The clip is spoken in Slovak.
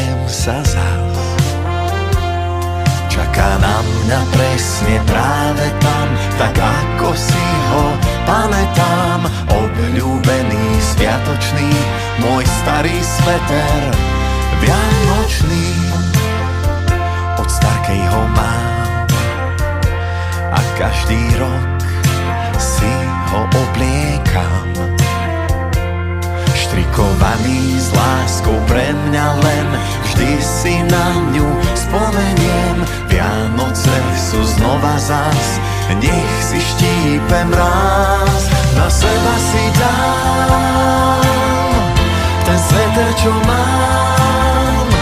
pozriem sa zas. Čaká na mňa presne práve tam, tak ako si ho pamätám. Obľúbený, sviatočný, môj starý sveter vianočný. Od starkej ho mám a každý rok si ho obliekam. Štrikovaný s láskou pre mňa len, vždy si na ňu spomeniem. Vianoce sú znova zas, nech si štípe mráz. Na seba si dám ten sveter, čo mám.